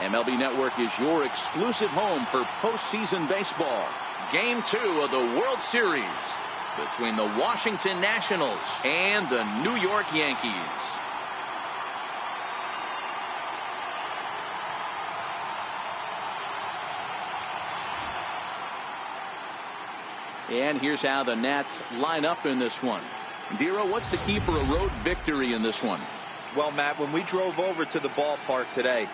MLB Network is your exclusive home for postseason baseball. Game 2 of the World Series between the Washington Nationals and the New York Yankees. And here's how the Nats line up in this one. Dero, what's the key for a road victory in this one? Well, Matt, when we drove over to the ballpark today,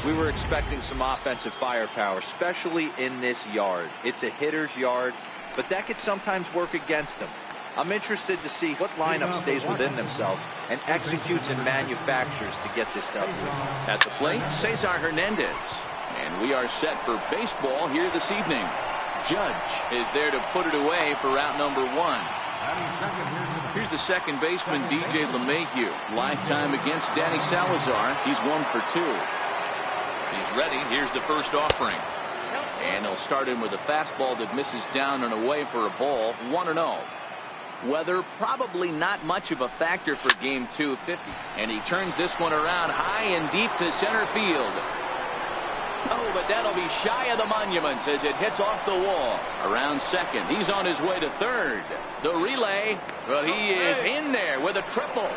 we were expecting some offensive firepower, especially in this yard. It's a hitter's yard, but that could sometimes work against them. I'm interested to see what lineup stays within themselves and executes and manufactures to get this W. At the plate, Cesar Hernandez. And we are set for baseball here this evening. Judge is there to put it away for out number 1. Here's the second baseman, DJ LeMahieu. Lifetime against Danny Salazar. He's 1 for 2. He's ready. Here's the first offering. And he'll start in with a fastball that misses down and away for a ball. 1-0. Weather probably not much of a factor for game 250. And he turns this one around high and deep to center field. Oh, but that'll be shy of the monuments as it hits off the wall. Around second. He's on his way to third. The relay. Well, he is in there with a triple.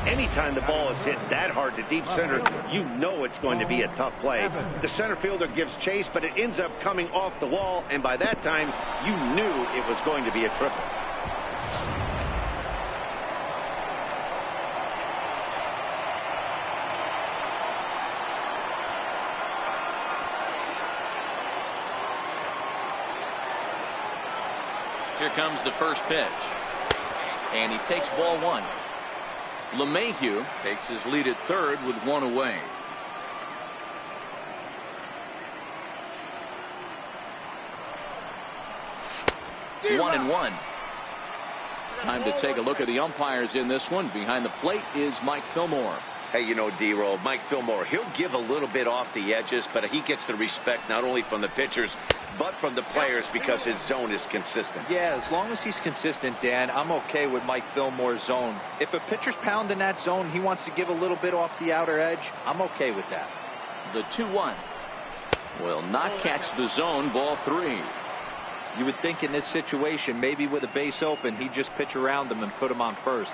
Anytime the ball is hit that hard to deep center, you know it's going to be a tough play. The center fielder gives chase, but it ends up coming off the wall, and by that time, you knew it was going to be a triple. Here comes the first pitch. And he takes ball 1. LeMahieu takes his lead at third with 1 away. One and one. Time to take a look at the umpires in this one. Behind the plate is Mike Fillmore. Hey, you know, D-Roll, Mike Fillmore, he'll give a little bit off the edges, but he gets the respect not only from the pitchers, but from the players because his zone is consistent. Yeah, as long as he's consistent, Dan, I'm okay with Mike Fillmore's zone. If a pitcher's pounding that zone, he wants to give a little bit off the outer edge, I'm okay with that. The 2-1 will not catch the zone. Ball 3. You would think in this situation, maybe with a base open, he'd just pitch around him and put him on first.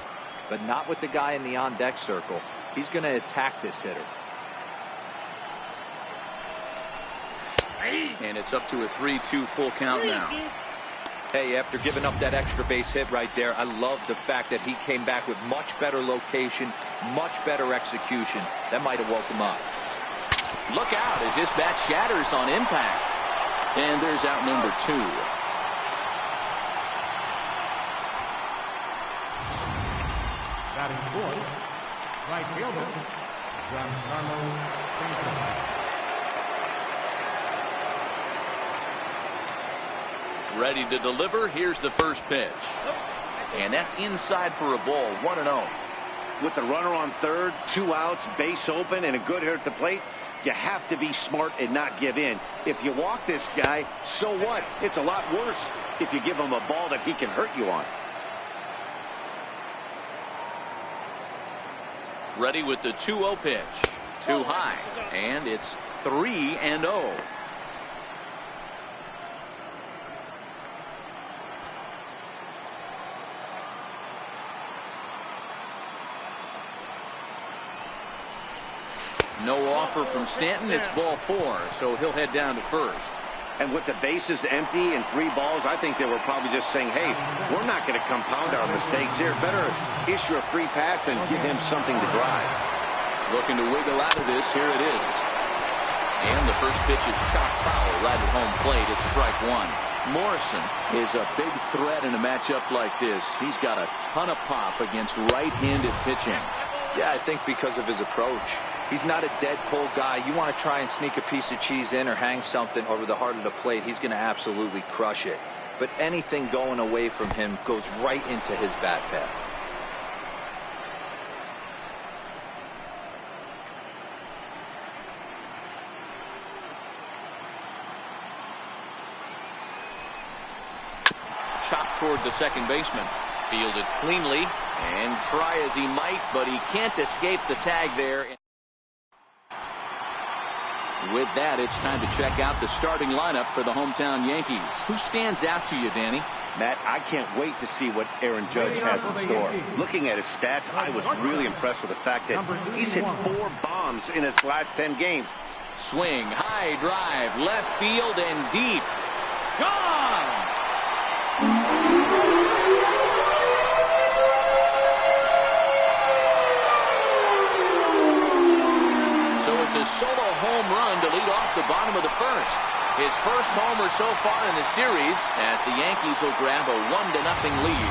But not with the guy in the on-deck circle. He's going to attack this hitter. And it's up to a 3-2 full count now. Hey, after giving up that extra base hit right there, I love the fact that he came back with much better location, much better execution. That might have woke him up. Look out as this bat shatters on impact. And there's out number 2. Batting fourth, right fielder, Giancarlo Stanton. Ready to deliver. Here's the first pitch. And that's inside for a ball. 1-0. With the runner on third, 2 outs, base open, and a good hitter at the plate, you have to be smart and not give in. If you walk this guy, so what? It's a lot worse if you give him a ball that he can hurt you on. Ready with the 2-0 pitch. Too high. And it's 3-0. No offer from Stanton. It's ball 4, so he'll head down to first. And with the bases empty and 3 balls, I think they were probably just saying, hey, we're not going to compound our mistakes here. Better issue a free pass and give him something to drive. Looking to wiggle out of this. Here it is. And the first pitch is chopped foul right at home plate. It's strike 1. Morrison is a big threat in a matchup like this. He's got a ton of pop against right-handed pitching. Yeah, I think because of his approach. He's not a dead pull guy. You want to try and sneak a piece of cheese in or hang something over the heart of the plate, he's going to absolutely crush it. But anything going away from him goes right into his bat path. Chopped toward the second baseman. Fielded cleanly, and try as he might, but he can't escape the tag there. With that, it's time to check out the starting lineup for the hometown Yankees. Who stands out to you, Danny? Matt, I can't wait to see what Aaron Judge has in store. Looking at his stats, I was really impressed with the fact that he's hit 4 bombs in his last 10 games. Swing, high drive, left field and deep. Gone! So it's a solo home run to lead off the bottom of the first. His first homer so far in the series as the Yankees will grab a 1-0 lead.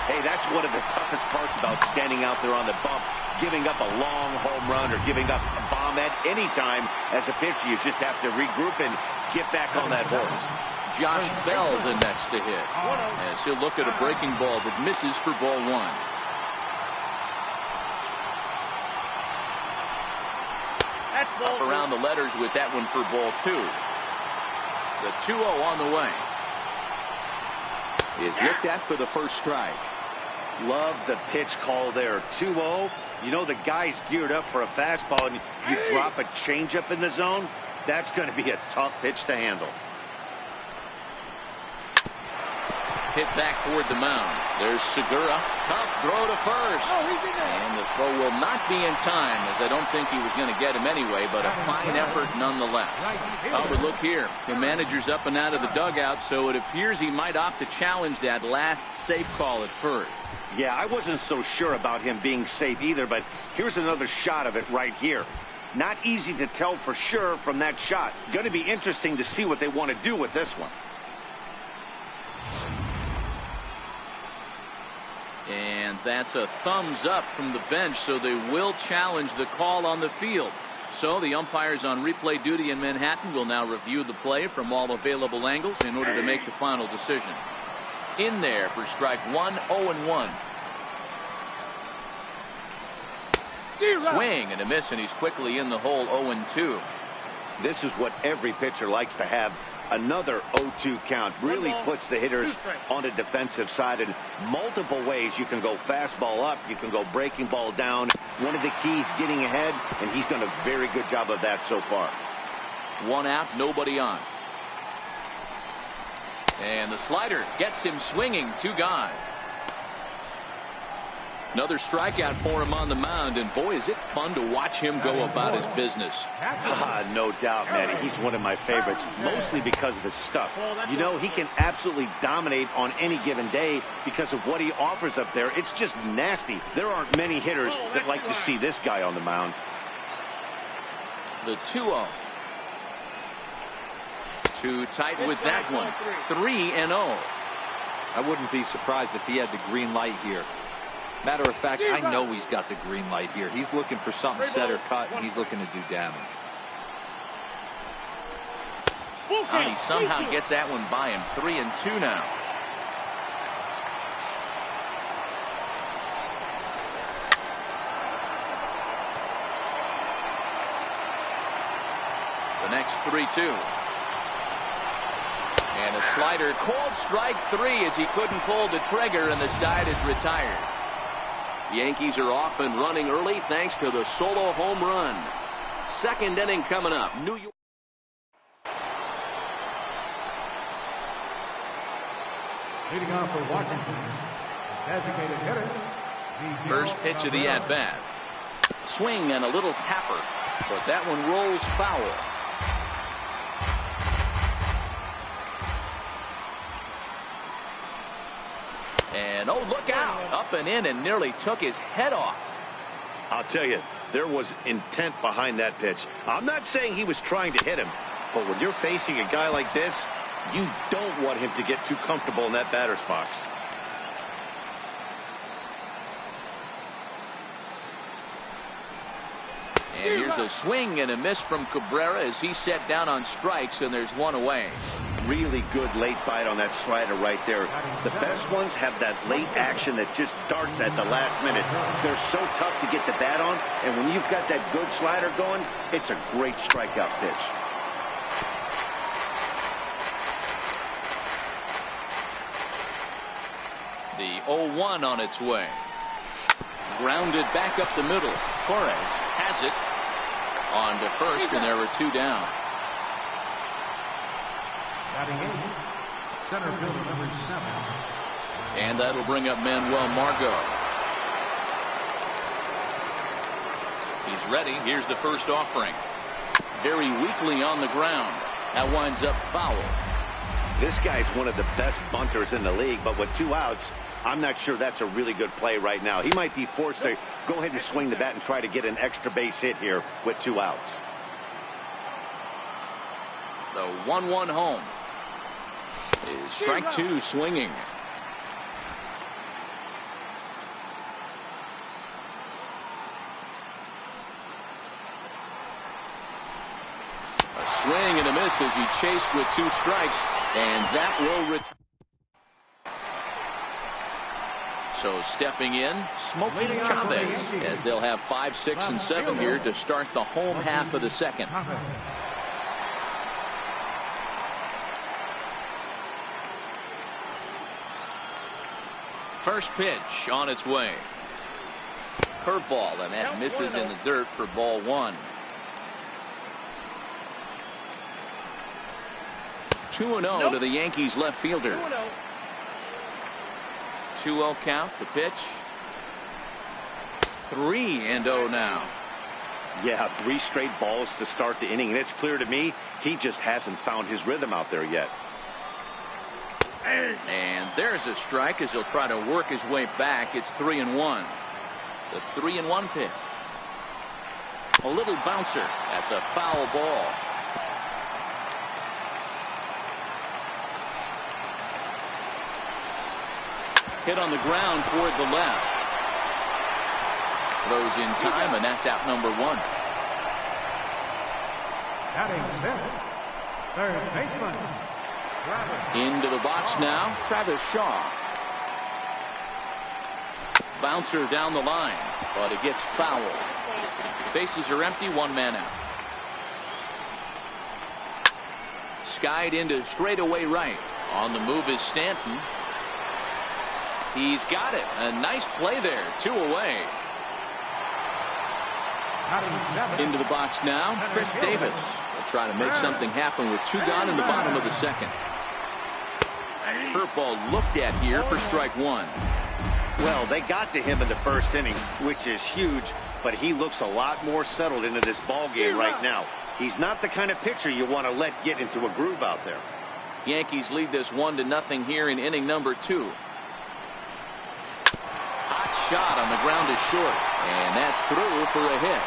Hey, that's one of the toughest parts about standing out there on the bump. Giving up a long home run or giving up a bomb at any time as a pitcher. You just have to regroup and get back on that horse. Josh Bell the next to hit as he'll look at a breaking ball that misses for ball 1. Up around the letters with that one for ball 2. The 2-0 on the way. Is looked at for the first strike. Love the pitch call there. 2-0. You know the guy's geared up for a fastball and you drop a changeup in the zone. That's going to be a tough pitch to handle. Hit back toward the mound. There's Segura. Tough throw to first. And the throw will not be in time, as I don't think he was going to get him anyway, but a fine effort nonetheless. However, look here. The manager's up and out of the dugout, so it appears he might opt to challenge that last safe call at first. Yeah, I wasn't so sure about him being safe either, but here's another shot of it right here. Not easy to tell for sure from that shot. Going to be interesting to see what they want to do with this one. And that's a thumbs up from the bench, so they will challenge the call on the field. So the umpires on replay duty in Manhattan will now review the play from all available angles in order to make the final decision. In there for strike 1, 0-1. Swing and a miss, and he's quickly in the hole, 0-2. This is what every pitcher likes to have. Another 0-2 count really puts the hitters on the defensive side in multiple ways. You can go fastball up, you can go breaking ball down. One of the keys, getting ahead, and he's done a very good job of that so far. 1 out, nobody on. And the slider gets him swinging, 2 gone. Another strikeout for him on the mound, and boy, is it fun to watch him go about his business. No doubt, Matty. He's one of my favorites, mostly because of his stuff. You know, he can absolutely dominate on any given day because of what he offers up there. It's just nasty. There aren't many hitters that like to see this guy on the mound. The 2-0. Too tight with that one. 3-0. I wouldn't be surprised if he had the green light here. Matter of fact, I know he's got the green light here. He's looking for something set or cut, and he's looking to do damage. And he somehow gets that one by him. 3-2 now. The next 3-2. And a slider called strike 3 as he couldn't pull the trigger, and the side is retired. The Yankees are off and running early thanks to the solo home run. Second inning coming up. New York. Leading off for Washington, designated hitter. First pitch of the at-bat. Swing and a little tapper, but that one rolls foul. And oh, look out. Up and in and nearly took his head off. I'll tell you, there was intent behind that pitch. I'm not saying he was trying to hit him, but when you're facing a guy like this, you don't want him to get too comfortable in that batter's box. And here's a swing and a miss from Cabrera as he set down on strikes, and there's one away. Really good late bite on that slider right there. The best ones have that late action that just darts at the last minute. They're so tough to get the bat on, and when you've got that good slider going, it's a great strikeout pitch. The 0-1 on its way. Grounded back up the middle. Torres has it. On to first, and there were 2 down. Batting in, center fielder number 7. And that'll bring up Manuel Margot. He's ready. Here's the first offering. Very weakly on the ground. That winds up foul. This guy's one of the best bunters in the league, but with 2 outs, I'm not sure that's a really good play right now. He might be forced to go ahead and swing the bat and try to get an extra base hit here with 2 outs. The 1-1 home is strike 2 swinging. A swing and a miss as he chased with 2 strikes, and that will return. So stepping in, Smokey Chavez, as they'll have 5, 6, and 7 here to start the home half of the second. First pitch on its way. Curveball, and that misses in the dirt for ball 1. 2-0 to the Yankees left fielder. 2-0 count, the pitch. 3-0 now. Yeah, 3 straight balls to start the inning, and it's clear to me he just hasn't found his rhythm out there yet. And there's a strike as he'll try to work his way back. It's 3-1. The 3-1 pitch. A little bouncer. That's a foul ball. Hit on the ground toward the left. Throws in time, and that's out number 1. Batting 5th, third baseman. Into the box now, Travis Shaw. Bouncer down the line, but it gets fouled. Bases are empty, 1 man out. Skied into straightaway right. On the move is Stanton. He's got it. A nice play there. 2 away. Into the box now, Chris Davis will try to make something happen with 2 gone in the bottom of the second. Curveball looked at here for strike 1. Well, they got to him in the first inning, which is huge, but he looks a lot more settled into this ball game right now. He's not the kind of pitcher you want to let get into a groove out there. Yankees lead this 1-0 here in inning number 2. Hot shot on the ground is short, and that's through for a hit.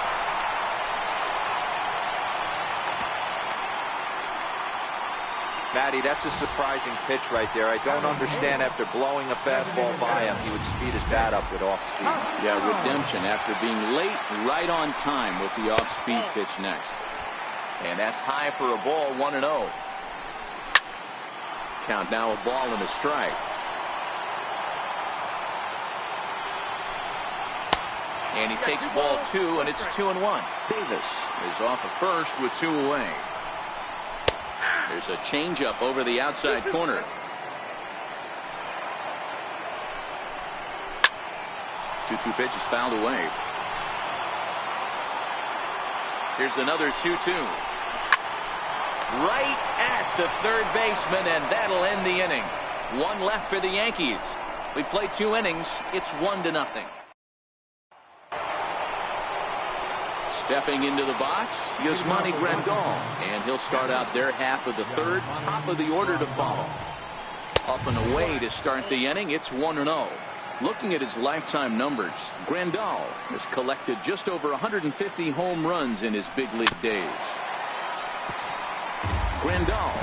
Matty, that's a surprising pitch right there. I don't understand, after blowing a fastball by him, he would speed his bat up with off speed. Yeah, redemption after being late, right on time with the off-speed pitch next. And that's high for a ball, 1-0. Count now, a ball and a strike. And he takes ball 2, and it's 2-1. Davis is off of first with 2 away. There's a changeup over the outside corner. Two pitch is fouled away. Here's another 2-2. Right at the third baseman, and that'll end the inning. 1 left for the Yankees. We played 2 innings. It's 1-0. Stepping into the box, Yasmani Grandal, and he'll start out their half of the third, top of the order to follow. Up and away to start the inning, it's 1-0. Looking at his lifetime numbers, Grandal has collected just over 150 home runs in his big league days. Grandal,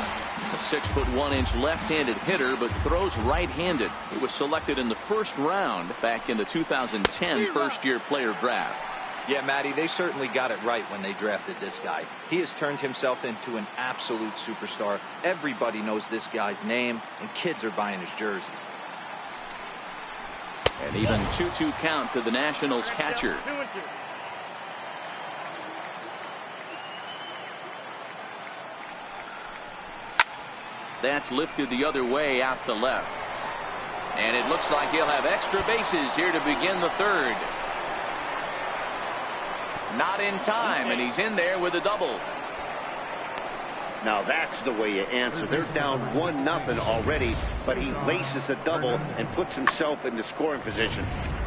a 6'1" left-handed hitter, but throws right-handed. He was selected in the first round back in the 2010 first-year player draft. Yeah, Matty, they certainly got it right when they drafted this guy. He has turned himself into an absolute superstar. Everybody knows this guy's name, and kids are buying his jerseys. And even 2-2 count to the Nationals catcher. That's lifted the other way out to left. And it looks like he'll have extra bases here to begin the third. Not in time, and he's in there with a double. Now that's the way you answer. They're down 1-0 already, but he laces the double and puts himself in the scoring position.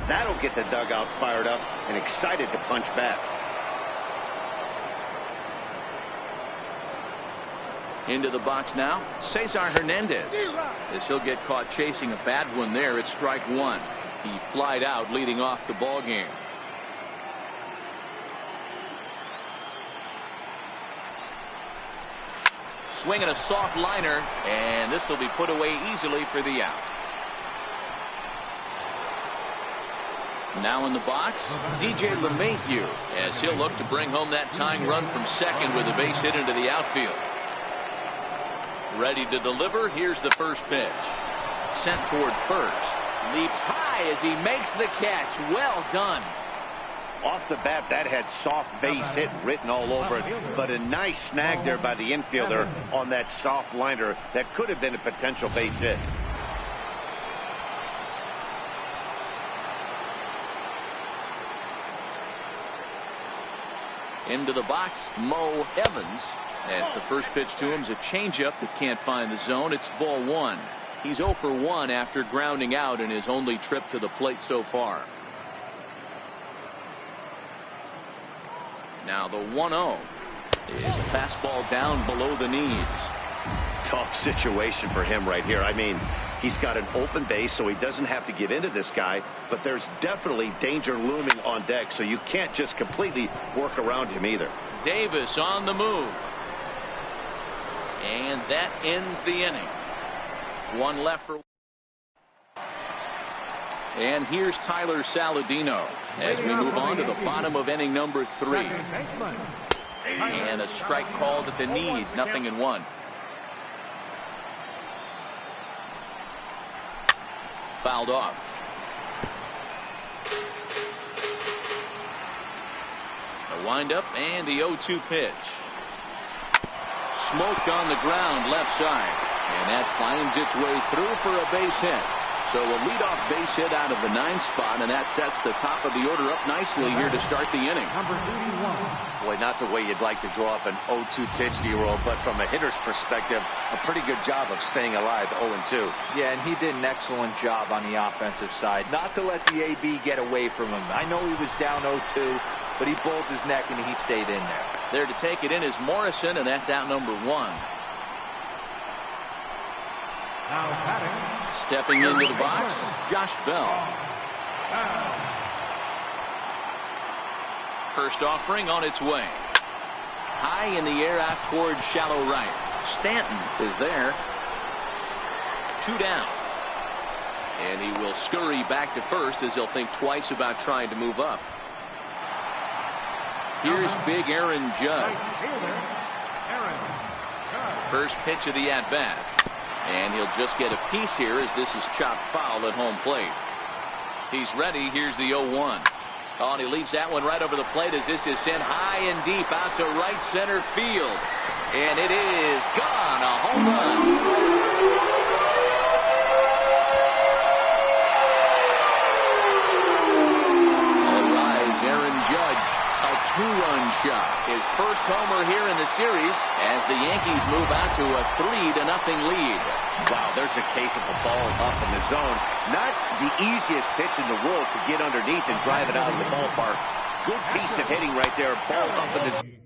That'll get the dugout fired up and excited to punch back. Into the box now, Cesar Hernandez. As he'll get caught chasing a bad one there, it's strike one. He flied out leading off the ball game. Swinging a soft liner, and this will be put away easily for the out. Now in the box, DJ LeMahieu, as he'll look to bring home that tying run from second with a base hit into the outfield. Ready to deliver. Here's the first pitch. Sent toward first. Leaps high as he makes the catch. Well done. Off the bat, that had soft base hit written all over it, but a nice snag there by the infielder on that soft liner that could have been a potential base hit. Into the box, Mo Evans. As the first pitch to him is a changeup that can't find the zone. It's ball one. He's 0 for 1 after grounding out in his only trip to the plate so far. Now the 1-0 is a fastball down below the knees. Tough situation for him right here. I mean, he's got an open base, so he doesn't have to give into this guy, but there's definitely danger looming on deck, so you can't just completely work around him either. Davis on the move. And that ends the inning. One left for. And here's Tyler Saladino as we move on to the bottom of inning number 3. And a strike called at the knees, 0-1. Fouled off. The windup and the 0-2 pitch. Smoked on the ground left side. And that finds its way through for a base hit. So a leadoff base hit out of the 9th spot, and that sets the top of the order up nicely here to start the inning. Number 81. Boy, not the way you'd like to draw up an 0-2 pitch, D-roll, but from a hitter's perspective, a pretty good job of staying alive, 0-2. Yeah, and he did an excellent job on the offensive side. Not to let the AB get away from him. I know he was down 0-2, but he bowled his neck and he stayed in there. There to take it in is Morrison, and that's out number 1. Now batting. Stepping into the box, Josh Bell. First offering on its way. High in the air out towards shallow right. Stanton is there. 2 down. And he will scurry back to first as he'll think twice about trying to move up. Here's big Aaron Judge. First pitch of the at-bat. And he'll just get a piece here as this is chopped foul at home plate. He's ready. Here's the 0-1. Oh, and he leaves that one right over the plate as this is sent high and deep out to right center field. And it is gone. A home run. All rise, Aaron Judge. A 2-run shot. His first homer here in the series as the Yankees move out to a 3-0 lead. Wow, there's a case of a ball up in the zone. Not the easiest pitch in the world to get underneath and drive it out of the ballpark. Good piece of hitting right there. Ball up in the zone.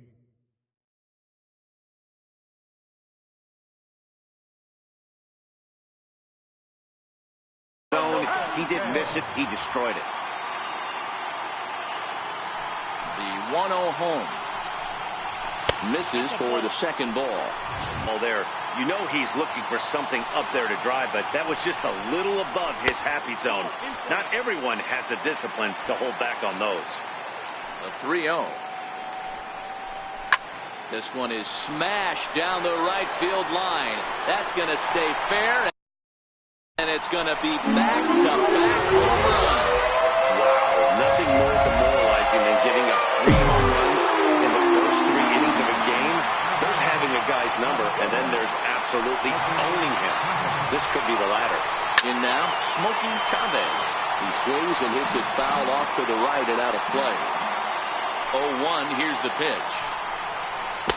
He didn't miss it. He destroyed it. The 1-0 home. Misses for the second ball. Oh, there. You know he's looking for something up there to drive, but that was just a little above his happy zone. Not everyone has the discipline to hold back on those. The 3-0. This one is smashed down the right field line. That's going to stay fair, and it's going to be back-to-back home run. Wow, nothing more demoralizing than giving up 3 home runs in the first 3 innings of a game. There's having a guy's number, and then there's absolutely owning him. This could be the latter. In now, Smokey Chavez. He swings and hits it foul off to the right and out of play. 0-1. Here's the pitch.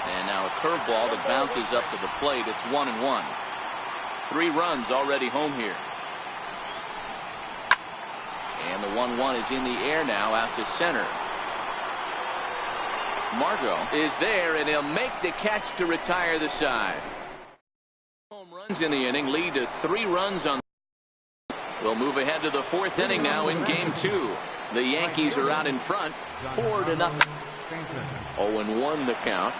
And now a curveball that bounces up to the plate. It's 1-1. 3 runs already home here. And the 1-1 is in the air now out to center. Margot is there, and he'll make the catch to retire the side. Home runs in the inning lead to 3 runs on. We'll move ahead to the 4th inning now in game 2. The Yankees are out in front 4-0. 0-1 the count.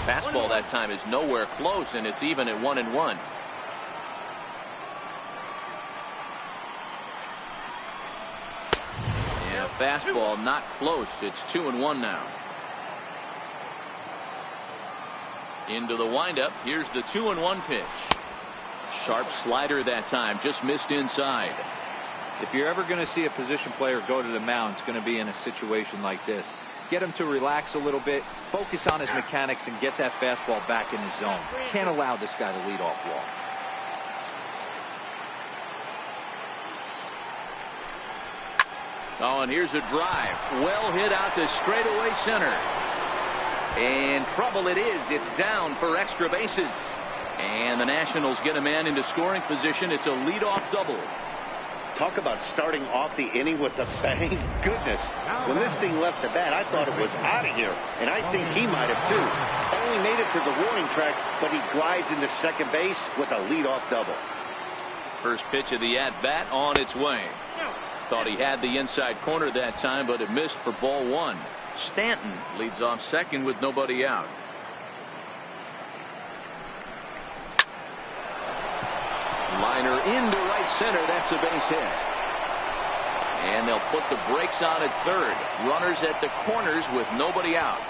Fastball that time is nowhere close, and it's even at 1-1. Yeah, fastball not close. It's 2-1 now. Into the windup. Here's the 2-1 pitch. Sharp slider that time, just missed inside. If you're ever going to see a position player go to the mound, it's going to be in a situation like this. Get him to relax a little bit, focus on his mechanics, and get that fastball back in his zone. Can't allow this guy to lead off walk. Oh, and here's a drive. Well hit out to straightaway center. And trouble it is. It's down for extra bases. And the Nationals get a man into scoring position. It's a leadoff double. Talk about starting off the inning with a bang. Goodness, when this thing left the bat, I thought it was out of here, and I think he might have too. Only made it to the warning track, but he glides into second base with a leadoff double. First pitch of the at-bat on its way. Thought he had the inside corner that time, but it missed for ball 1. Stanton leads off second with nobody out. Liner into right center. That's a base hit. And they'll put the brakes on at third. Runners at the corners with nobody out.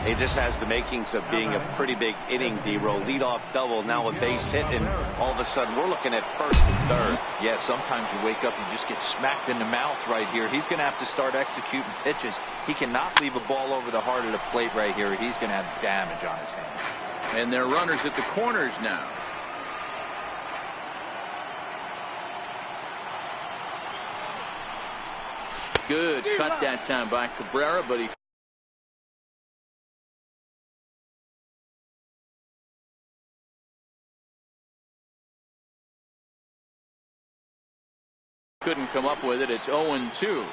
Hey, this has the makings of being a pretty big inning, D-Row. Leadoff double, now a base hit, and all of a sudden we're looking at first and third. Yeah, sometimes you wake up and just get smacked in the mouth right here. He's going to have to start executing pitches. He cannot leave a ball over the heart of the plate right here. He's going to have damage on his hands. And they're runners at the corners now. Good cut that time by Cabrera, but he couldn't come up with it. It's 0-2.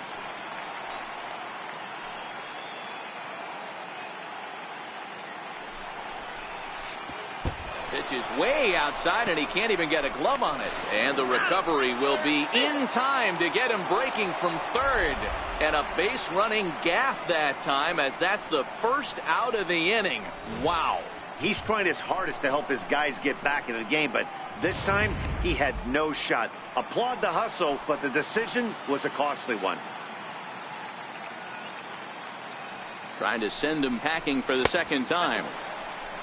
Pitch is way outside, and he can't even get a glove on it. And the recovery will be in time to get him breaking from third. And a base running gaff that time, as that's the first out of the inning. Wow. He's trying his hardest to help his guys get back into the game, but this time he had no shot. Applaud the hustle, but the decision was a costly one. Trying to send him packing for the second time.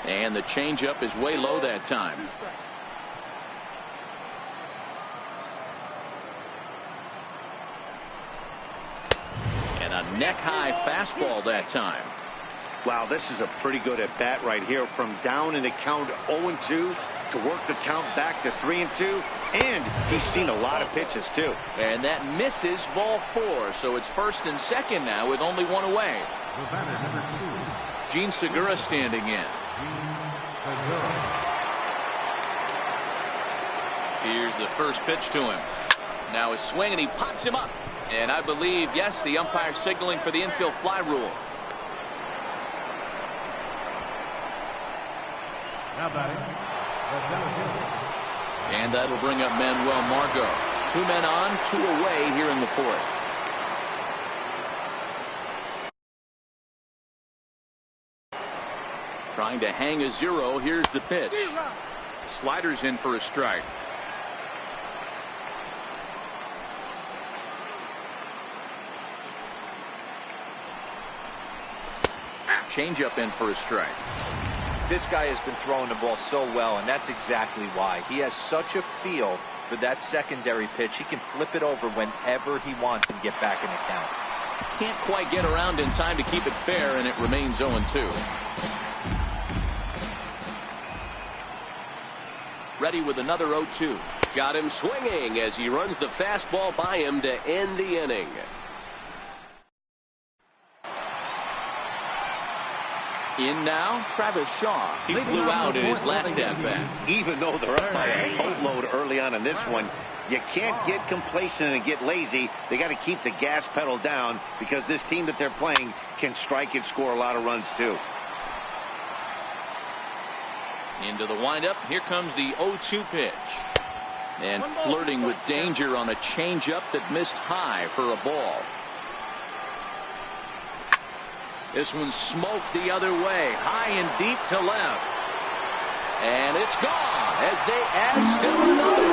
And the changeup is way low that time. And a neck-high fastball that time. Wow, this is a pretty good at-bat right here. From down in the count 0-2 to work the count back to 3-2. And he's seen a lot of pitches, too. And that misses ball 4. So it's first and second now with only one away. Gene Segura standing in. Here's the first pitch to him. Now a swing, and he pops him up. And I believe, yes, the umpire signaling for the infield fly rule. And that'll bring up Manuel Margot. 2 men on, 2 away here in the 4th. Trying to hang a 0. Here's the pitch. Sliders in for a strike. Changeup in for a strike. This guy has been throwing the ball so well, and that's exactly why. He has such a feel for that secondary pitch. He can flip it over whenever he wants and get back in the count. Can't quite get around in time to keep it fair, and it remains 0-2. Ready with another 0-2. got him swinging as he runs the fastball by him to end the inning. In now, Travis Shaw. He flew out in his last at-bat. Even though they're up by a boatload early on in this one, you can't get complacent and get lazy. They got to keep the gas pedal down because this team that they're playing can strike and score a lot of runs too. Into the windup. Here comes the 0-2 pitch. And flirting with danger on a changeup that missed high for a ball. This one's smoked the other way, high and deep to left. And it's gone as they add still another.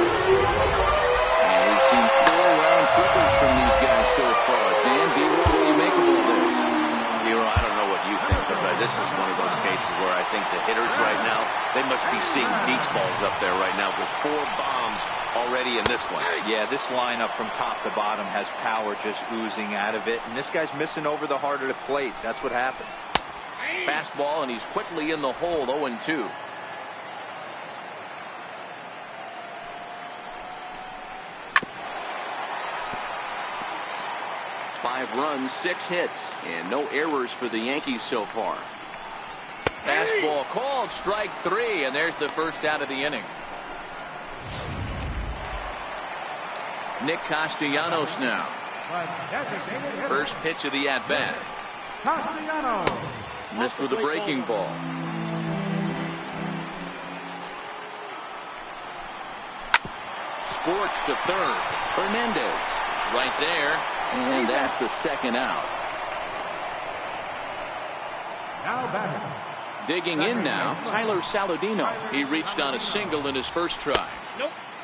And we've seen 4 round trippers from these guys so far. Dan, what do you make of all this? I don't know what you think, but this is one of those cases where I think the hitters right now, they must be seeing beach balls up there right now with 4 bombs already in this one. Yeah, this lineup from top to bottom has power just oozing out of it, and this guy's missing over the heart of the plate. That's what happens. Fastball, and he's quickly in the hole. 0-2. Five runs, 6 hits, and no errors for the Yankees so far. Fastball called, strike 3, and there's the first out of the inning. Nick Castellanos now. First pitch of the at-bat. Castellanos. Missed with a breaking ball. Scorched to third. Hernandez right there, and that's the second out. Now batting. Digging in now, Tyler Saladino. He reached on a single in his first try.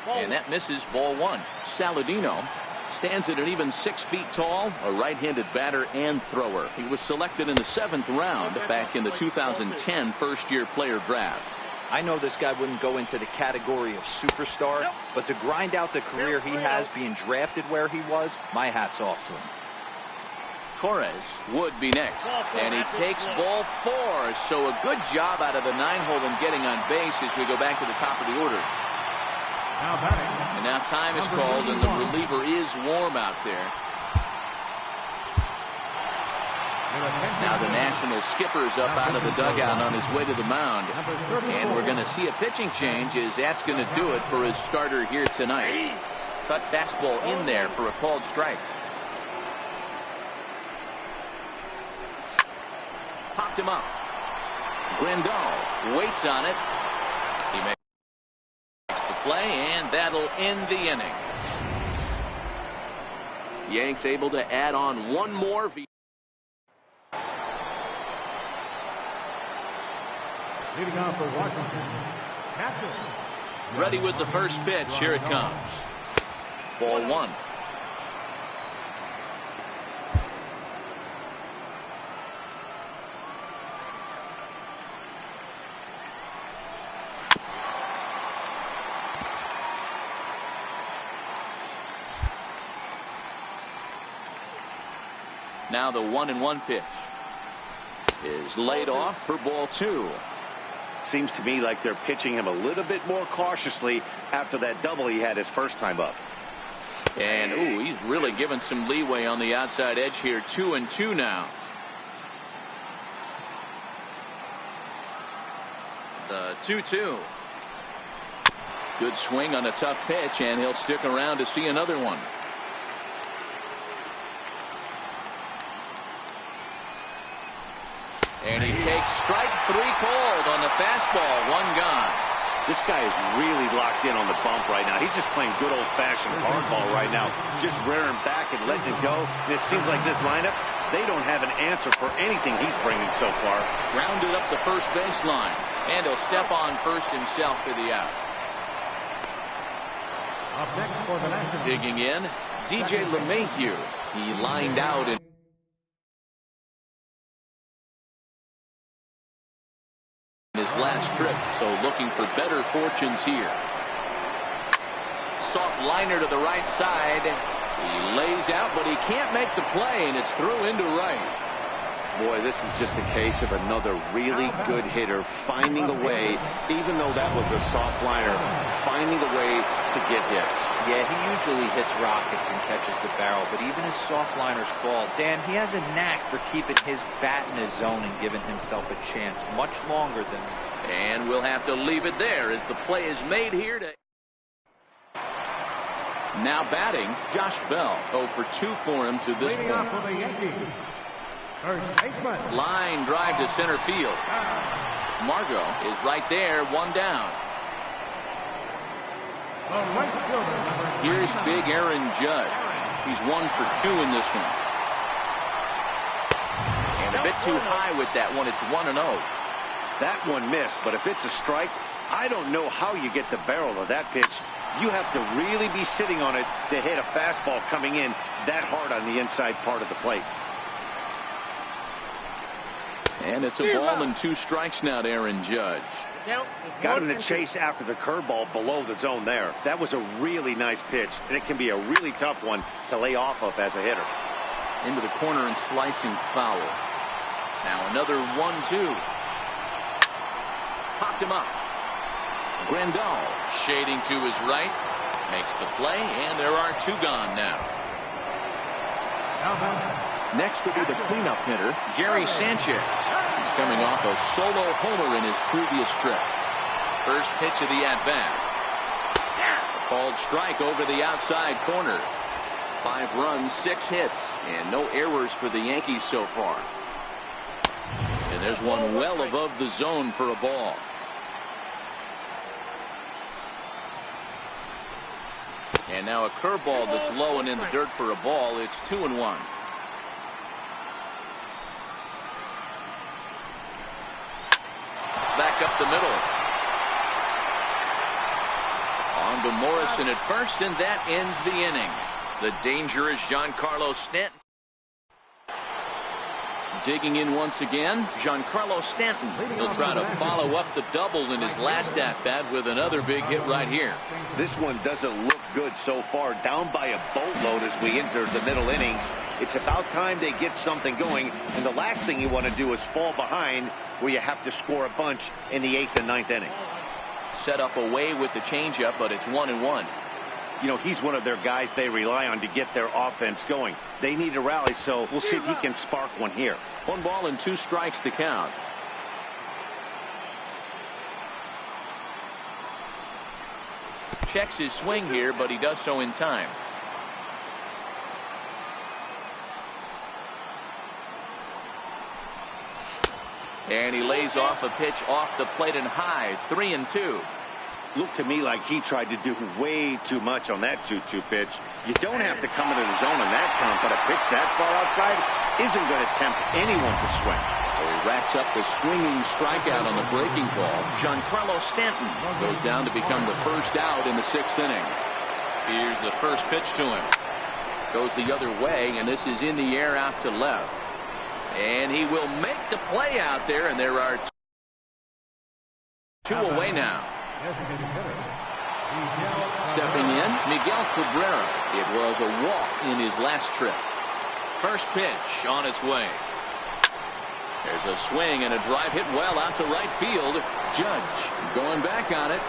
And that misses, ball 1. Saladino stands at an even 6 feet tall, a right-handed batter and thrower. He was selected in the 7th round back in the 2010 first-year player draft. I know this guy wouldn't go into the category of superstar, but to grind out the career he has being drafted where he was, my hat's off to him. Torres would be next, and he takes ball 4. So a good job out of the 9-hole in getting on base as we go back to the top of the order. Now batting. And now time is called, and the reliever is warm out there. Now the national skipper's up out of the dugout on his way to the mound. And we're going to see a pitching change as that's going to do it for his starter here tonight. Cut fastball in there for a called strike. Popped him up. Grandal waits on it. He makes the play, and that'll end the inning. Yanks able to add on one more. Leading off for Washington. Captain. Ready with the first pitch. Here it comes. Ball 1. Now the 1-1 pitch is laid off for ball 2. Seems to me like they're pitching him a little bit more cautiously after that double he had his first time up. And ooh, he's really given some leeway on the outside edge here. 2-2 now. The 2-2. Good swing on a tough pitch, and he'll stick around to see another one. And he takes strike 3 called on the fastball. 1 gone. This guy is really locked in on the bump right now. He's just playing good old-fashioned hardball right now. Just rearing back and letting it go. And it seems like this lineup, they don't have an answer for anything he's bringing so far. Rounded up the first baseline. And he'll step on first himself for the out. Up next for the Nationals. Digging in, DJ LeMahieu. He lined out in his last trip, so looking for better fortunes here. Soft liner to the right side. He lays out, but he can't make the play, and it's through into right. Boy, this is just a case of another really good hitter finding a way, even though that was a soft liner, finding a way to get hits. Yeah, he usually hits rockets and catches the barrel, but even his soft liners fall. Dan, he has a knack for keeping his bat in his zone and giving himself a chance much longer than... And we'll have to leave it there as the play is made here to... Now batting, Josh Bell. 0 for 2 for him to this Leading off point. for the Yankees, first baseman. Line drive to center field. Margot is right there, 1 down. The right fielder, number Here's 99. big Aaron Judge. He's 1 for 2 in this one. And a bit too high with that one. It's 1-0. That one missed, but if it's a strike, I don't know how you get the barrel of that pitch. You have to really be sitting on it to hit a fastball coming in that hard on the inside part of the plate. And it's a ball and 2 strikes now to Aaron Judge. Got him to chase after the curveball below the zone there. That was a really nice pitch, and it can be a really tough one to lay off of as a hitter. Into the corner and slicing foul. Now another 1-2. Popped him up. Grandal shading to his right. Makes the play, and there are 2 gone now. Next will be the cleanup hitter, Gary Sanchez. He's coming off a solo homer in his previous trip. First pitch of the at-bat. Called strike over the outside corner. 5 runs, 6 hits, and no errors for the Yankees so far. And there's one well above the zone for a ball. And now a curveball that's low and in the dirt for a ball. It's 2-1. Back up the middle. On to Morrison at first, and that ends the inning. The dangerous Giancarlo Stanton. Digging in once again, Giancarlo Stanton. He'll try to follow up the double in his last at-bat with another big hit right here. This one doesn't look good so far. Down by a boatload as we enter the middle innings. It's about time they get something going, and the last thing you want to do is fall behind where you have to score a bunch in the 8th and 9th inning. Set up away with the changeup, but it's 1-1. You know, he's one of their guys they rely on to get their offense going. They need a rally, so we'll see if he can spark one here. 1 ball and 2 strikes to count. Checks his swing here, but he does so in time. And he lays off a pitch off the plate and high. 3-2. Looked to me like he tried to do way too much on that 2-2 pitch. You don't have to come into the zone on that count, but a pitch that far outside isn't going to tempt anyone to swing. So he racks up the swinging strikeout on the breaking ball. Giancarlo Stanton goes down to become the first out in the 6th inning. Here's the first pitch to him. Goes the other way, and this is in the air out to left. And he will make the play out there, and there are 2 away now. Stepping in, Miguel Cabrera. It was a walk in his last trip. First pitch on its way. There's a swing and a drive hit well out to right field. Judge going back on it.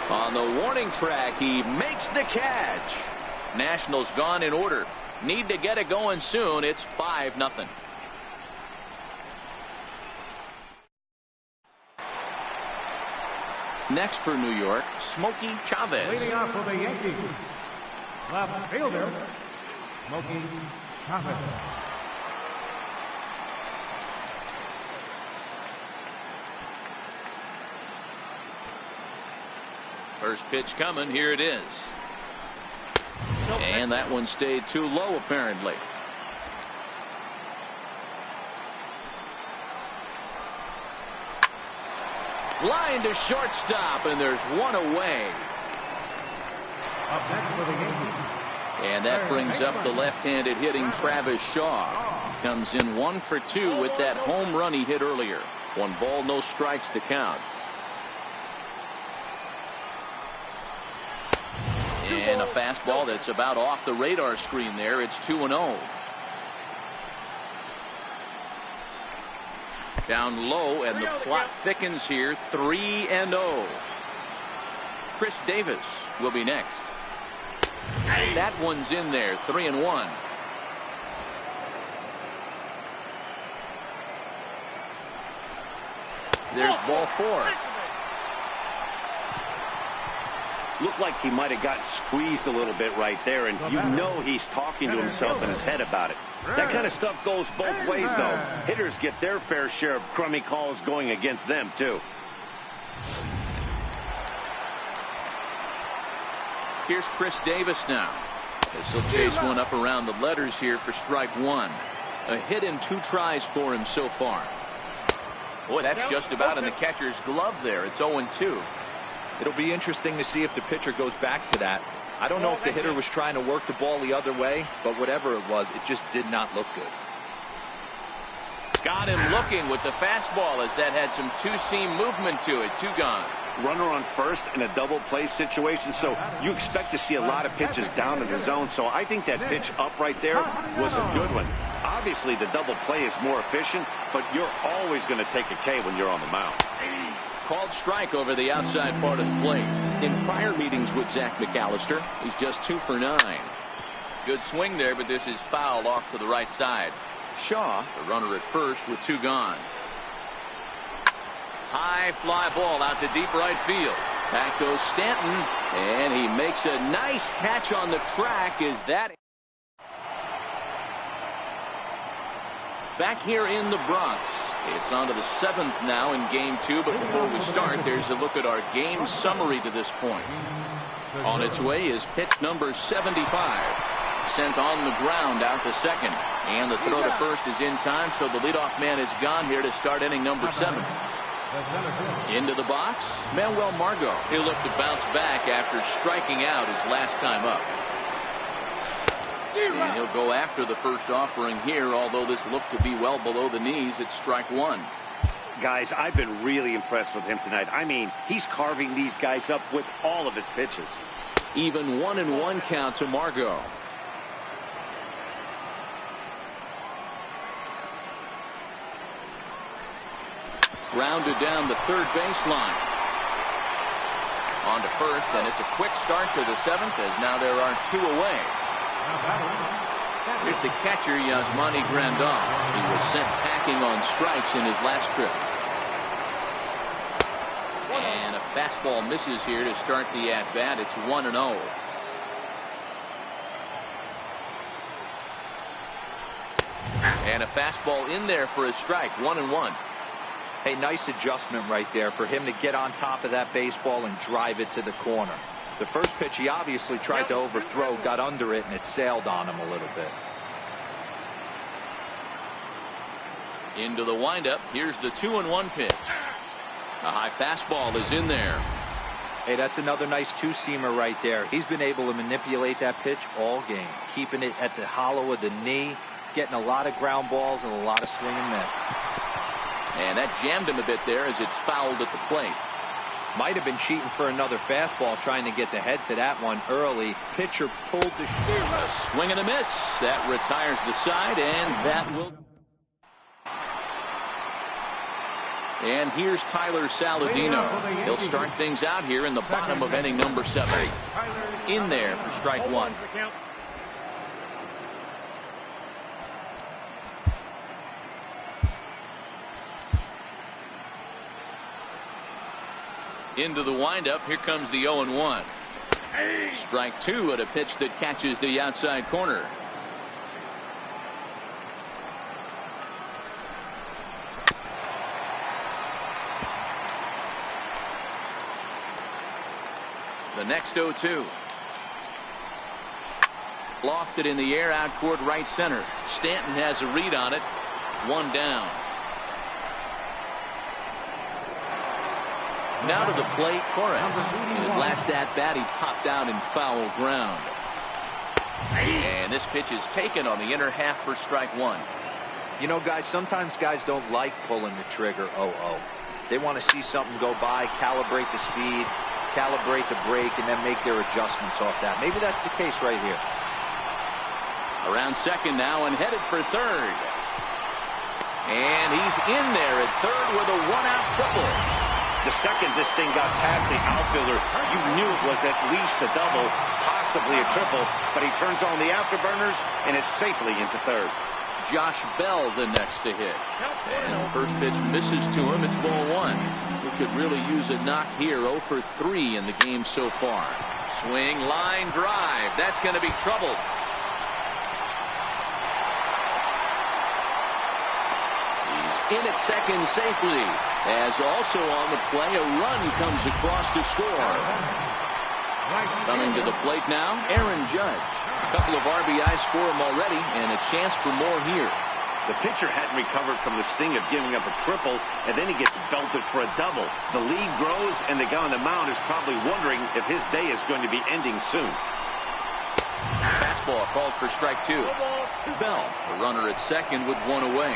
On the warning track, he makes the catch. Nationals gone in order. Need to get it going soon. It's 5-0. Next for New York, Smokey Chavez. Leading off for the Yankees, left fielder, Smokey Chavez. First pitch coming. Here it is. And that one stayed too low, apparently. Line to shortstop, and there's 1 away. Up next for the Yankees. And that brings up the left-handed hitting Travis Shaw. Comes in 1 for 2 with that home run he hit earlier. 1 ball, no strikes to count. And a fastball that's about off the radar screen there. It's 2-0. Down low, and the plot thickens here. 3-0. Chris Davis will be next. That one's in there. 3-1. There's ball 4. Looked like he might have gotten squeezed a little bit right there, and you know he's talking to himself in his head about it. That kind of stuff goes both ways, though. Hitters get their fair share of crummy calls going against them, too. Here's Chris Davis now, as he'll chase one up around the letters here for strike 1. A hit in 2 tries for him so far. Boy, that's just about in the catcher's glove there. It's 0-2. It'll be interesting to see if the pitcher goes back to that. I don't know if the hitter was trying to work the ball the other way, but whatever it was, it just did not look good. Got him looking with the fastball, as that had some two-seam movement to it. 2 gone. Runner on first in a double play situation, so you expect to see a lot of pitches down to the zone. So I think that pitch up right there was a good one. Obviously, the double play is more efficient, but you're always going to take a K when you're on the mound. Called strike over the outside part of the plate. In prior meetings with Zach McAllister, he's just 2 for 9. Good swing there, but this is foul off to the right side. Shaw, the runner at first, with 2 gone. High fly ball out to deep right field. Back goes Stanton, and he makes a nice catch on the track. Is that back here in the Bronx? It's on to the 7th now in game 2, but before we start, there's a look at our game summary to this point. On its way is pitch number 75. Sent on the ground out to second, and the throw to first is in time, so the leadoff man is gone here to start inning number 7. Into the box, Manuel Margot. He'll look to bounce back after striking out his last time up. And he'll go after the first offering here, although this looked to be well below the knees. It's strike 1. Guys, I've been really impressed with him tonight. I mean, he's carving these guys up with all of his pitches. Even 1-1 count to Margot. Grounded down the third baseline. On to first, and it's a quick start to the 7th, as now there are 2 away. Here's the catcher, Yasmani Grandal. He was sent packing on strikes in his last trip. And a fastball misses here to start the at-bat. It's 1-0. And a fastball in there for a strike. 1-1. Hey, nice adjustment right there for him to get on top of that baseball and drive it to the corner. The first pitch he obviously tried to overthrow, got under it, and it sailed on him a little bit. Into the windup. Here's the 2-1 pitch. A high fastball is in there. Hey, that's another nice 2-seamer right there. He's been able to manipulate that pitch all game, keeping it at the hollow of the knee, getting a lot of ground balls and a lot of swing and miss. And that jammed him a bit there as it's fouled at the plate. Might have been cheating for another fastball, trying to get the head to that one early. Pitcher pulled the a swing and a miss. That retires the side, and that will. And here's Tyler Saladino. He'll start things out here in the bottom of inning number 7. In there for strike 1. Into the windup. Here comes the 0-1. Strike 2 at a pitch that catches the outside corner. The next 0-2. Lofted in the air out toward right center. Stanton has a read on it. 1 down. Now to the plate, Torres. In his last at-bat, he popped out in foul ground. And this pitch is taken on the inner half for strike 1. You know, guys, sometimes guys don't like pulling the trigger 0-0. They want to see something go by, calibrate the speed, calibrate the break, and then make their adjustments off that. Maybe that's the case right here. Around second now and headed for third. And he's in there at third with a one-out triple. The second this thing got past the outfielder, you knew it was at least a double, possibly a triple, but he turns on the afterburners and is safely into third. Josh Bell the next to hit. And the first pitch misses to him. It's ball one. We could really use a knock here. 0 for 3 in the game so far. Swing, line drive. That's going to be trouble. He's in at second safely. As also on the play, a run comes across to score. Coming to the plate now, Aaron Judge. A couple of RBIs for him already, and a chance for more here. The pitcher hadn't recovered from the sting of giving up a triple, and then he gets belted for a double. The lead grows, and the guy on the mound is probably wondering if his day is going to be ending soon. Fastball called for strike 2. Bell, the runner at second with one away.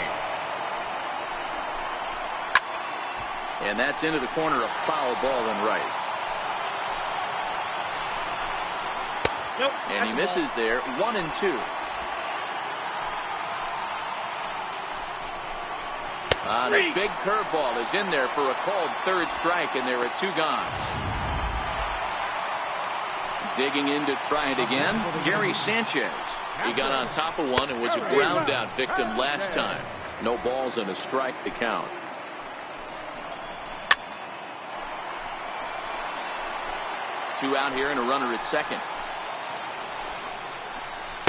And that's into the corner, a foul ball and right. Nope, and he misses there. 1-2. The big curveball is in there for a called third strike, and there are 2 gone. Digging in to try it again, Gary Sanchez. He got on top of one and was a ground out victim last time. No balls and a strike to count. Two out here and a runner at second.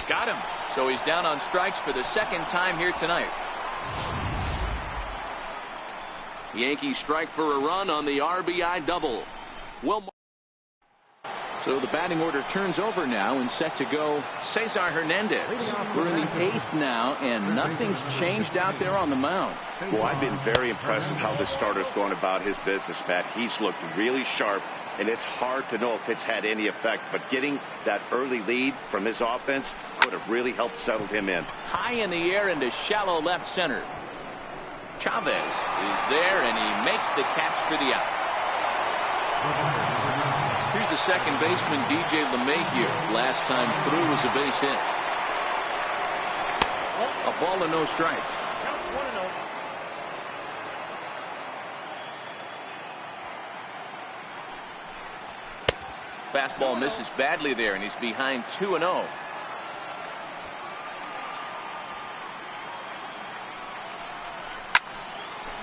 Got him. So he's down on strikes for the second time here tonight. Yankees strike for a run on the RBI double. So the batting order turns over now and set to go Cesar Hernandez. We're in the 8th now, and nothing's changed out there on the mound. Well, I've been very impressed with how this starter's going about his business, Matt. He's looked really sharp, and it's hard to know if it's had any effect. But getting that early lead from his offense could have really helped settle him in. High in the air into shallow left center. Chavez is there, and he makes the catch for the out. Here's the second baseman, DJ LeMahieu. Last time through was a base hit. A ball and no strikes. Fastball misses badly there, and he's behind 2-0.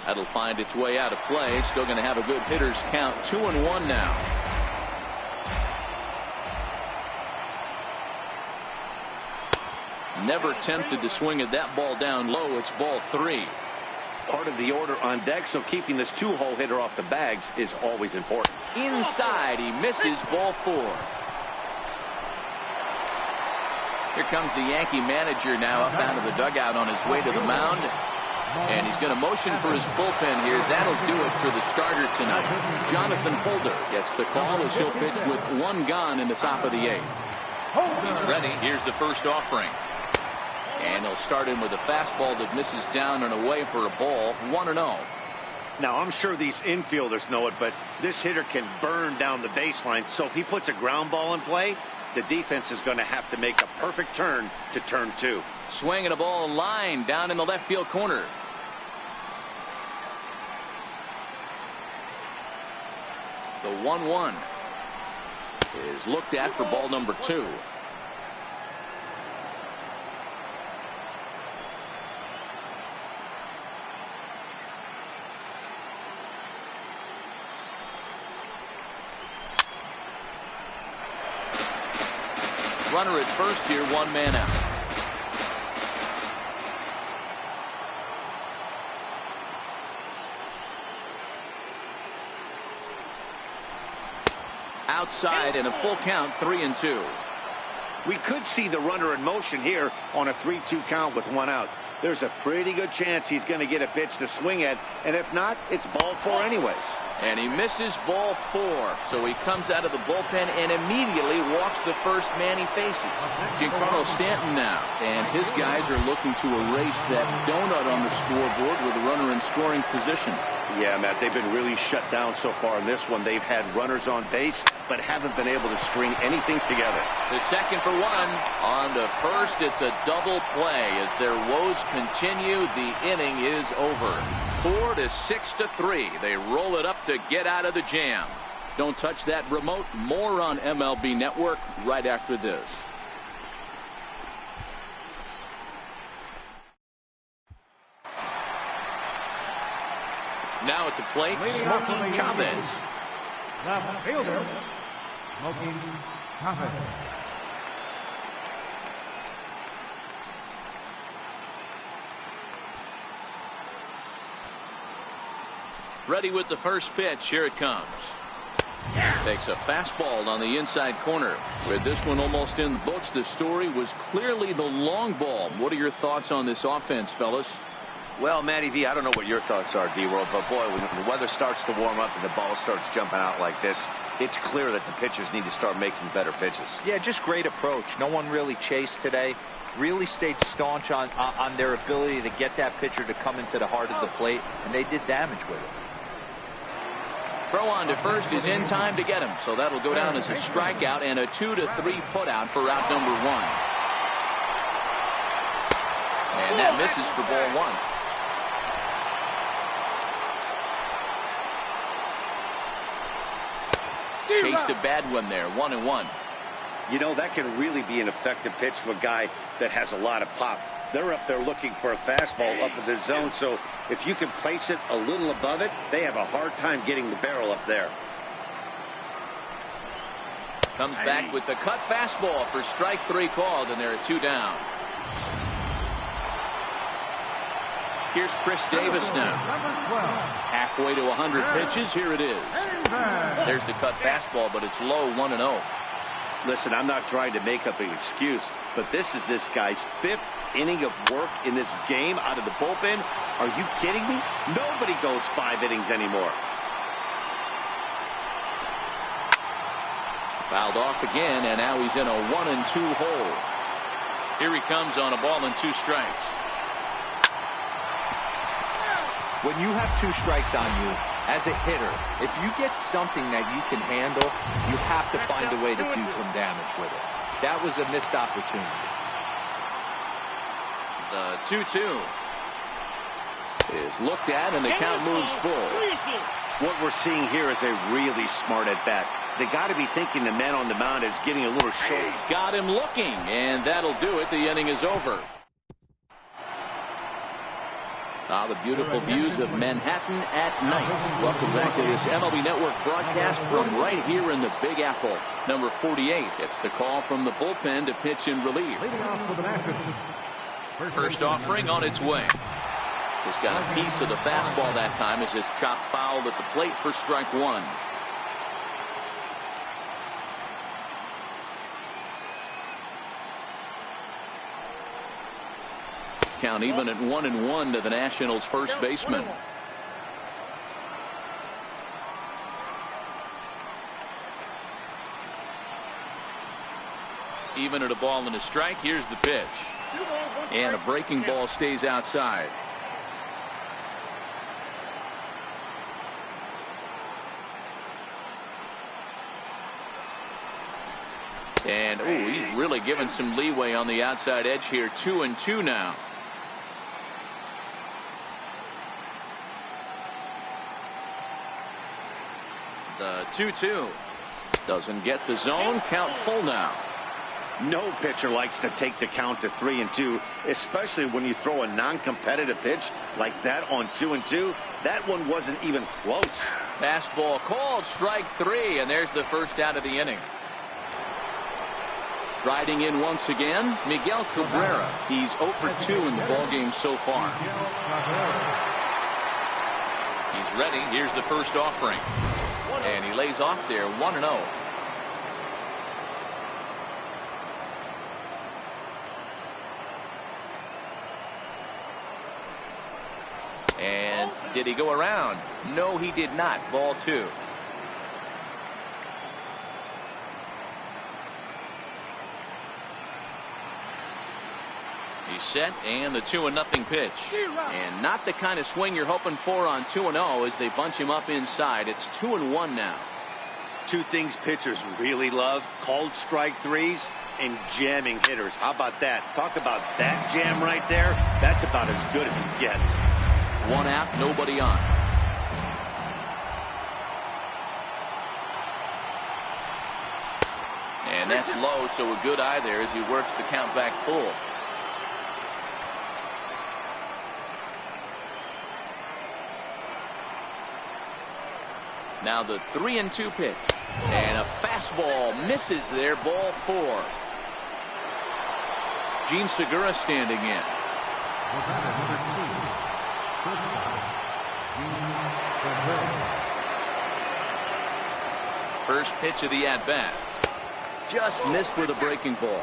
That'll find its way out of play. Still going to have a good hitter's count. 2-1 now. Never tempted to swing at that ball down low. It's ball 3. Part of the order on deck, so keeping this 2-hole hitter off the bags is always important. Inside, he misses. Ball 4. Here comes the Yankee manager now up out of the dugout on his way to the mound. And he's going to motion for his bullpen here. That'll do it for the starter tonight. Jonathan Holder gets the call as he'll pitch with 1 gone in the top of the 8th. He's ready. Here's the first offering. And he'll start in with a fastball that misses down and away for a ball. 1-0. Now, I'm sure these infielders know it, but this hitter can burn down the baseline. So if he puts a ground ball in play, the defense is going to have to make a perfect turn to turn 2. Swing and a ball line down in the left field corner. The 1-1 is looked at for ball number 2. Runner at first here, 1 man out. Outside and a full count, 3-2. We could see the runner in motion here on a 3-2 count with 1 out. There's a pretty good chance he's going to get a pitch to swing at, and if not, it's ball 4 anyways. And he misses ball 4, so he comes out of the bullpen and immediately walks the first man he faces. Giancarlo Stanton now, and his guys are looking to erase that donut on the scoreboard with a runner in scoring position. Yeah, Matt, they've been really shut down so far in this one. They've had runners on base, but haven't been able to string anything together. The second for one. On to first, it's a double play. As their woes continue, the inning is over. 4 to 6 to 3. They roll it up to get out of the jam. Don't touch that remote. More on MLB Network right after this. Now at the plate, Smokey Chavez. Left fielder, Smokey Chavez. Ready with the first pitch. Here it comes. Takes a fastball on the inside corner. With this one almost in the books, the story was clearly the long ball. What are your thoughts on this offense, fellas? Well, Matty V, I don't know what your thoughts are, D-World, but boy, when the weather starts to warm up and the ball starts jumping out like this, it's clear that the pitchers need to start making better pitches. Yeah, just great approach. No one really chased today. Really stayed staunch on their ability to get that pitcher to come into the heart of the plate, and they did damage with it. Throw on to first is in time to get him, so that'll go down as a strikeout and a 2 to 3 putout for out number 1. And that misses for ball 1. Chased a bad one there, 1-1. You know, that can really be an effective pitch for a guy that has a lot of pop. They're up there looking for a fastball up in the zone, so if you can place it a little above it, they have a hard time getting the barrel up there. Comes back with the cut fastball for strike 3 called, and there are 2 down. Here's Chris Davis now. Halfway to 100 pitches. Here it is. There's the cut fastball, but it's low, 1-0. Listen, I'm not trying to make up an excuse, but this is this guy's 5th inning of work in this game out of the bullpen. Are you kidding me? Nobody goes 5 innings anymore. Fouled off again, and now he's in a 1-2 hole. Here he comes on a ball and 2 strikes. When you have 2 strikes on you, as a hitter, if you get something that you can handle, you have to find a way to do some damage with it. That was a missed opportunity. The 2-2 is looked at, and the count moves full. What we're seeing here is a really smart at-bat. They got to be thinking the man on the mound is getting a little short. Got him looking, and that'll do it. The inning is over. The beautiful views of Manhattan at night. Welcome back to this MLB Network broadcast from right here in the Big Apple. Number 48 gets the call from the bullpen to pitch in relief. First offering on its way. Just got a piece of the fastball that time as it's chopped foul at the plate for strike 1. Count even at 1-1 to the Nationals' first baseman. Even at a ball and a strike. Here's the pitch. And a breaking ball stays outside. And he's really given some leeway on the outside edge here. 2-2 now. The 2-2 doesn't get the zone. Count full now. No pitcher likes to take the count to 3-2, especially when you throw a non-competitive pitch like that on 2-2. That one wasn't even close. Fastball called, strike 3, and there's the first out of the inning. Striding in once again, Miguel Cabrera. He's 0 for 2 in the ballgame so far. He's ready. Here's the first offering. And he lays off there, 1-0. And did he go around? No, he did not. Ball 2. He's set, and the 2-0 pitch. And not the kind of swing you're hoping for on 2-0 as they bunch him up inside. It's 2-1 now. Two things pitchers really love: called strike threes and jamming hitters. How about that? Talk about that jam right there. That's about as good as it gets. 1 out, nobody on. And that's low, so a good eye there as he works the count back full. Now the 3-2 pitch. And a fastball misses there, ball 4. Gene Segura standing in. First pitch of the at-bat. Just missed with a breaking ball.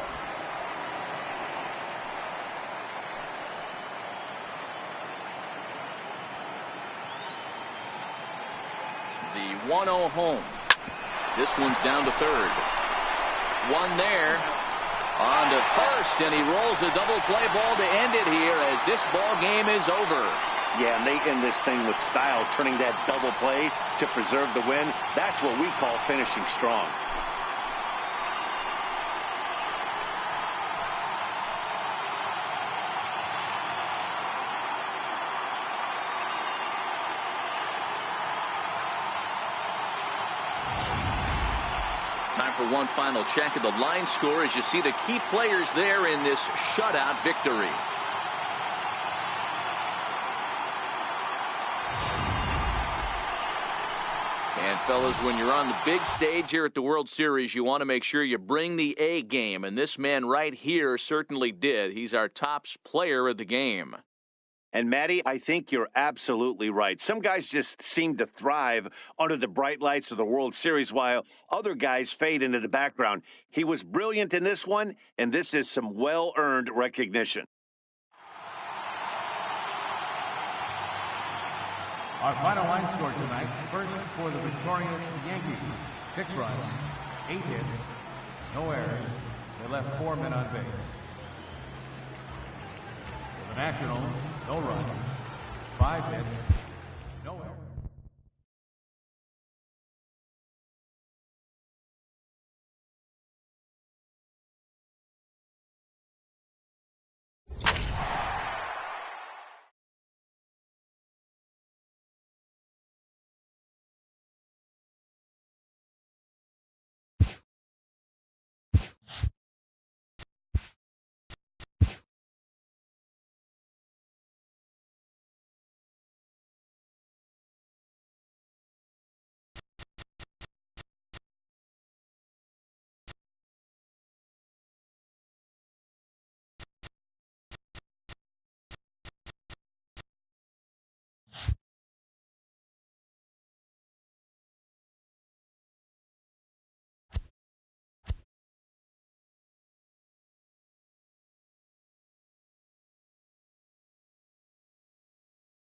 The 1-0 home. This one's down to third. One there. On to first, and he rolls a double play ball to end it here as this ball game is over. Yeah, and they end this thing with style, turning that double play to preserve the win. That's what we call finishing strong. Time for one final check of the line score as you see the key players there in this shutout victory. And fellas, when you're on the big stage here at the World Series, you want to make sure you bring the A game. And this man right here certainly did. He's our top player of the game. And, Matty, I think you're absolutely right. Some guys just seem to thrive under the bright lights of the World Series while other guys fade into the background. He was brilliant in this one, and this is some well-earned recognition. Our final line score tonight, first for the victorious Yankees, 6 runs, 8 hits, no errors. They left 4 men on base. For the Nationals, no runs, 5 hits,